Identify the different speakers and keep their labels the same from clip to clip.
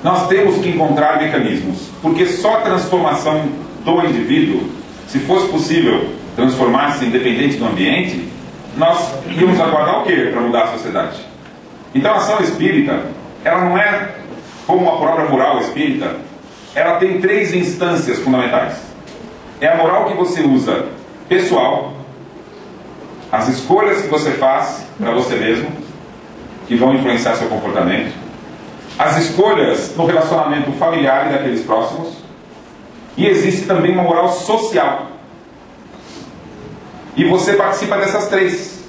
Speaker 1: nós temos que encontrar mecanismos, porque só a transformação do indivíduo, se fosse possível transformar-se independente do ambiente, nós íamos aguardar o quê para mudar a sociedade? Então a ação espírita, ela não é como a própria moral espírita, ela tem 3 instâncias fundamentais. É a moral que você usa pessoal, as escolhas que você faz para você mesmo, que vão influenciar seu comportamento, as escolhas no relacionamento familiar e daqueles próximos, e existe também uma moral social. E você participa dessas 3.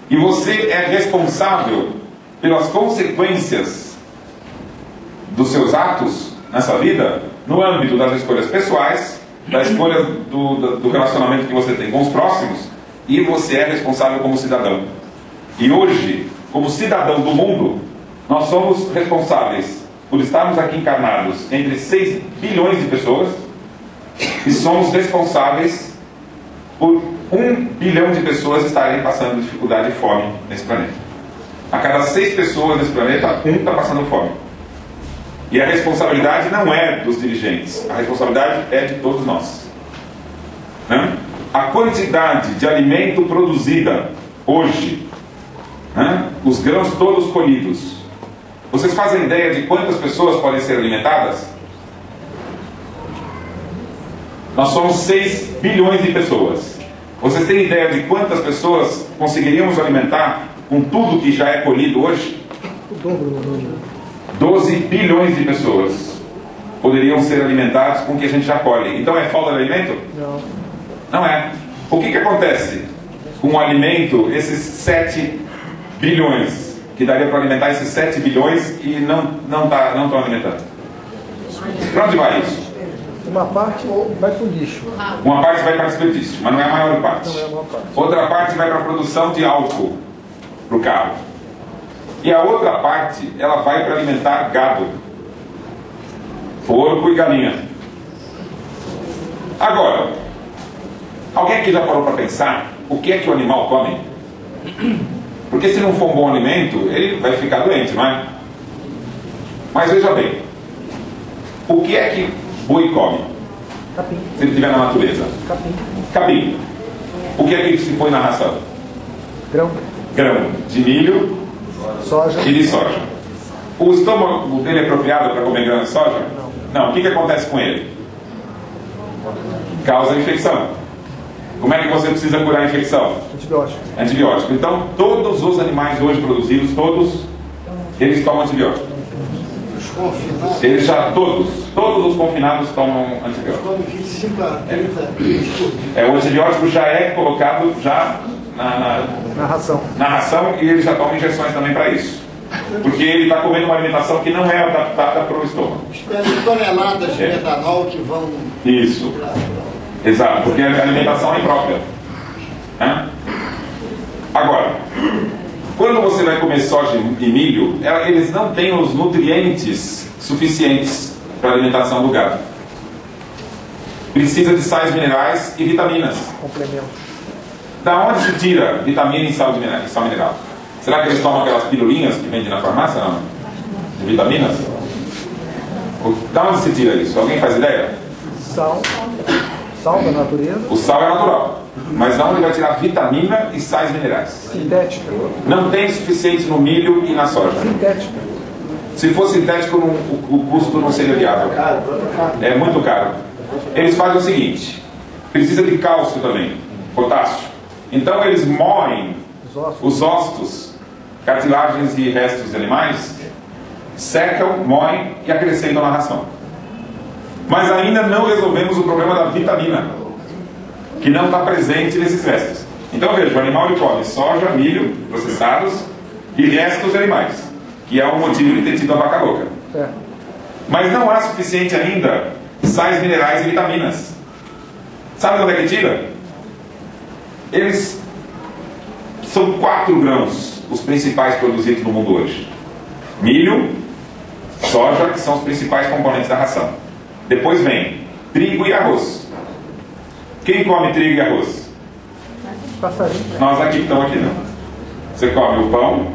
Speaker 1: E você é responsável pelas consequências dos seus atos nessa vida, no âmbito das escolhas pessoais, da escolha do relacionamento que você tem com os próximos, e você é responsável como cidadão. E hoje, como cidadão do mundo, nós somos responsáveis por estarmos aqui encarnados entre 6 bilhões de pessoas, e somos responsáveis por 1 bilhão de pessoas estarem passando dificuldade e fome nesse planeta. A cada 6 pessoas nesse planeta, 1 está passando fome. E a responsabilidade não é dos dirigentes, a responsabilidade é de todos nós. Né? A quantidade de alimento produzida hoje, né? Os grãos todos colhidos, vocês fazem ideia de quantas pessoas podem ser alimentadas? Nós somos 6 bilhões de pessoas. Vocês têm ideia de quantas pessoas conseguiríamos alimentar com tudo que já é colhido hoje? 12 bilhões de pessoas poderiam ser alimentadas com o que a gente já colhe. Então é falta de alimento?
Speaker 2: Não.
Speaker 1: Não é. O que acontece com o alimento, esses 7 bilhões, que daria para alimentar esses 7 bilhões e não estão alimentando? Para onde vai isso?
Speaker 2: Uma parte vai para o lixo.
Speaker 1: Uma parte vai para o desperdício, mas não é a maior parte.
Speaker 2: Não é a maior parte.
Speaker 1: Outra parte vai para a produção de álcool para o carro. E a outra parte, ela vai para alimentar gado, porco e galinha. Agora, alguém aqui já parou para pensar o que é que o animal come? Porque se não for um bom alimento, ele vai ficar doente, não é? Mas veja bem, o que é que boi come?
Speaker 2: Capim.
Speaker 1: Se ele estiver na natureza.
Speaker 2: Capim.
Speaker 1: Capim. O que é que se põe na ração?
Speaker 2: Grão.
Speaker 1: Grão de milho
Speaker 2: Soja.
Speaker 1: e de soja. O estômago dele é apropriado para comer grão de soja? Não. O que acontece com ele? Causa infecção. Como é que você precisa curar a infecção?
Speaker 2: Antibiótico.
Speaker 1: Antibiótico. Então, todos os animais hoje produzidos, todos, eles tomam antibiótico.
Speaker 3: Os confinados.
Speaker 1: Eles já, todos os confinados tomam antibiótico.
Speaker 3: Tomam 25 a 30 por dia.
Speaker 1: O antibiótico já é colocado já
Speaker 2: Na ração.
Speaker 1: na ração, e ele já toma injeções também para isso. Porque ele está comendo uma alimentação que não é adaptada para o estômago.
Speaker 3: Espera toneladas de metanol que vão.
Speaker 1: Isso. Exato, porque a alimentação é imprópria. Né? Agora, quando você vai comer soja e milho, eles não têm os nutrientes suficientes para a alimentação do gado. Precisa de sais minerais e vitaminas.
Speaker 2: Complemento.
Speaker 1: Da onde se tira vitamina e sal mineral? Será que eles tomam aquelas pirulinhas que vendem na farmácia? Não? De vitaminas? Da onde se tira isso? Alguém faz ideia?
Speaker 2: Sal. Sal da natureza.
Speaker 1: O sal é natural. Mas da onde vai tirar vitamina e sais minerais?
Speaker 2: Sintética.
Speaker 1: Não tem suficiente no milho e na soja.
Speaker 2: Sintética.
Speaker 1: Se fosse sintético, o custo não seria viável. É muito caro. Eles fazem o seguinte: precisa de cálcio também, potássio. Então eles moem os ossos, cartilagens e restos de animais, secam, moem e acrescentam na ração. Mas ainda não resolvemos o problema da vitamina, que não está presente nesses restos. Então veja, o animal ele come soja, milho, processados e restos de animais, que é o motivo de ter tido a vaca louca. Mas não há suficiente ainda sais minerais e vitaminas. Sabe de onde é que tira? Eles são 4 grãos os principais produzidos no mundo hoje: milho, soja, que são os principais componentes da ração. Depois vem trigo e arroz. Quem come trigo e arroz?
Speaker 2: Passarinho.
Speaker 1: Nós aqui que estamos aqui não. Você come o pão,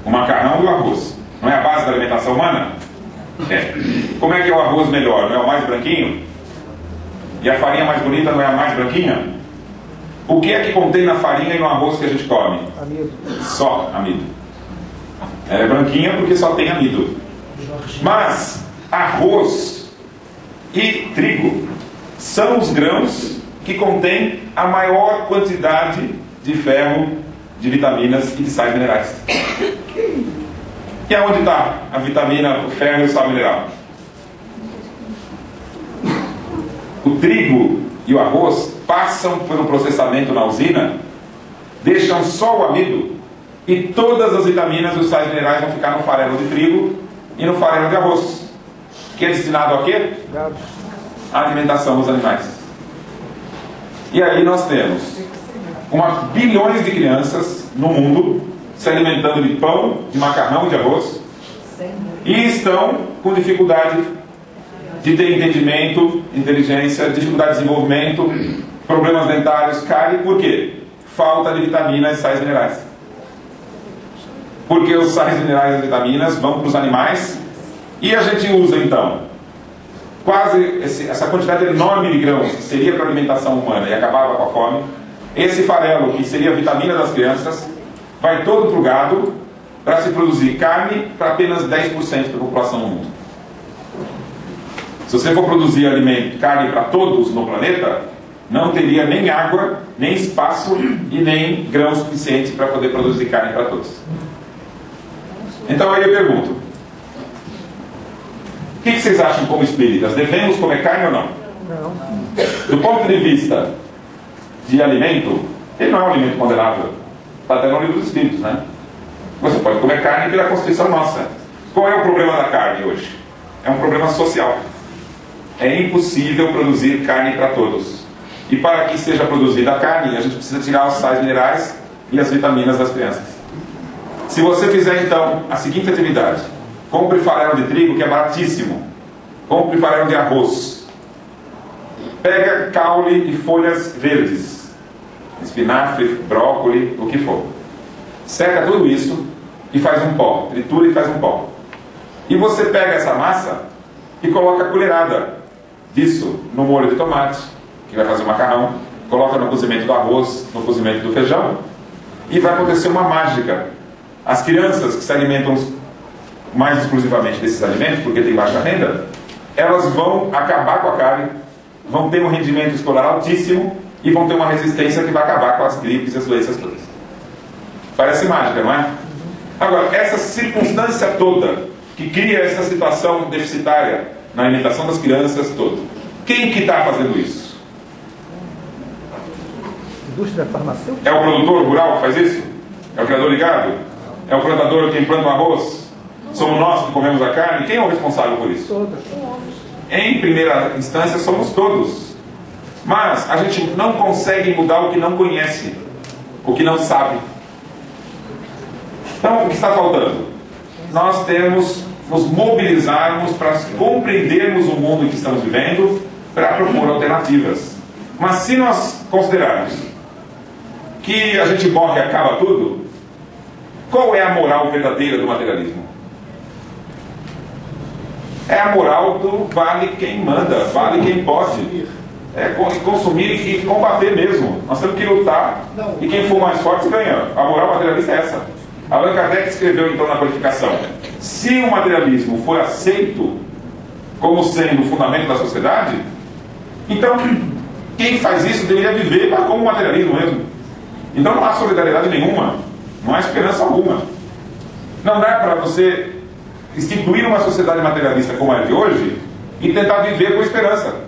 Speaker 1: o macarrão e o arroz. Não é a base da alimentação humana? Como é que é o arroz melhor? Não é o mais branquinho? E a farinha mais bonita não é a mais branquinha? O que é que contém na farinha e no arroz que a gente come?
Speaker 2: Amido.
Speaker 1: Só amido. Ela é branquinha porque só tem amido. Mas arroz e trigo são os grãos que contêm a maior quantidade de ferro, de vitaminas e de sais minerais. E aonde está a vitamina, o ferro e o sal mineral? O trigo e o arroz passam pelo processamento na usina, deixam só o amido e todas as vitaminas e os sais minerais vão ficar no farelo de trigo e no farelo de arroz, que é destinado a quê?
Speaker 2: Gado.
Speaker 1: A alimentação dos animais. E aí nós temos bilhões de crianças no mundo se alimentando de pão, de macarrão e de arroz, e estão com dificuldade de ter entendimento, inteligência, dificuldade de desenvolvimento, problemas dentários, cárie. Por quê? Falta de vitaminas e sais minerais. Porque os sais minerais e as vitaminas vão para os animais e a gente usa então quase essa quantidade enorme de grãos que seria para a alimentação humana e acabava com a fome. Esse farelo, que seria a vitamina das crianças, vai todo para o gado para se produzir carne para apenas 10% da população no mundo. Se você for produzir carne para todos no planeta, não teria nem água, nem espaço e nem grãos suficientes para poder produzir carne para todos. Então aí eu pergunto, o que vocês acham como espíritas? Devemos comer carne ou não?
Speaker 2: Não.
Speaker 1: Do ponto de vista de alimento, ele não é um alimento condenável. Está até no livro dos Espíritos, né? Você pode comer carne pela Constituição nossa. Qual é o problema da carne hoje? É um problema social. É impossível produzir carne para todos. E para que seja produzida a carne, a gente precisa tirar os sais minerais e as vitaminas das crianças. Se você fizer então a seguinte atividade: compre farelo de trigo, que é baratíssimo. Compre farelo de arroz. Pega caule e folhas verdes, espinafre, brócolis, o que for. Seca tudo isso e faz um pó. Tritura e faz um pó. E você pega essa massa e coloca a colherada disso no molho de tomate, que vai fazer o macarrão, coloca no cozimento do arroz, no cozimento do feijão, e vai acontecer uma mágica. As crianças que se alimentam mais exclusivamente desses alimentos, porque tem baixa renda, elas vão acabar com a carne, vão ter um rendimento escolar altíssimo e vão ter uma resistência que vai acabar com as gripes e as doenças todas. Parece mágica, não é? Agora, essa circunstância toda que cria essa situação deficitária na alimentação das crianças toda, quem que está fazendo isso?
Speaker 2: Indústria farmacêutica?
Speaker 1: É o produtor rural que faz isso? É o criador de gado? É o plantador que planta o arroz? Somos nós que comemos a carne? Quem é o responsável por isso?
Speaker 2: Todas.
Speaker 1: Em primeira instância somos todos. Mas a gente não consegue mudar o que não conhece, o que não sabe. Então, o que está faltando? Nós temos nos mobilizarmos para compreendermos o mundo em que estamos vivendo, para propor alternativas. Mas se nós considerarmos que a gente morre e acaba tudo, qual é a moral verdadeira do materialismo? É a moral do vale quem manda, vale quem pode. É consumir e combater mesmo. Nós temos que lutar e quem for mais forte ganha. A moral materialista é essa. Allan Kardec escreveu então na qualificação: se o materialismo for aceito como sendo o fundamento da sociedade, então quem faz isso deveria viver como materialismo mesmo. Então não há solidariedade nenhuma, não há esperança alguma. Não dá para você instituir uma sociedade materialista como é de hoje e tentar viver com esperança.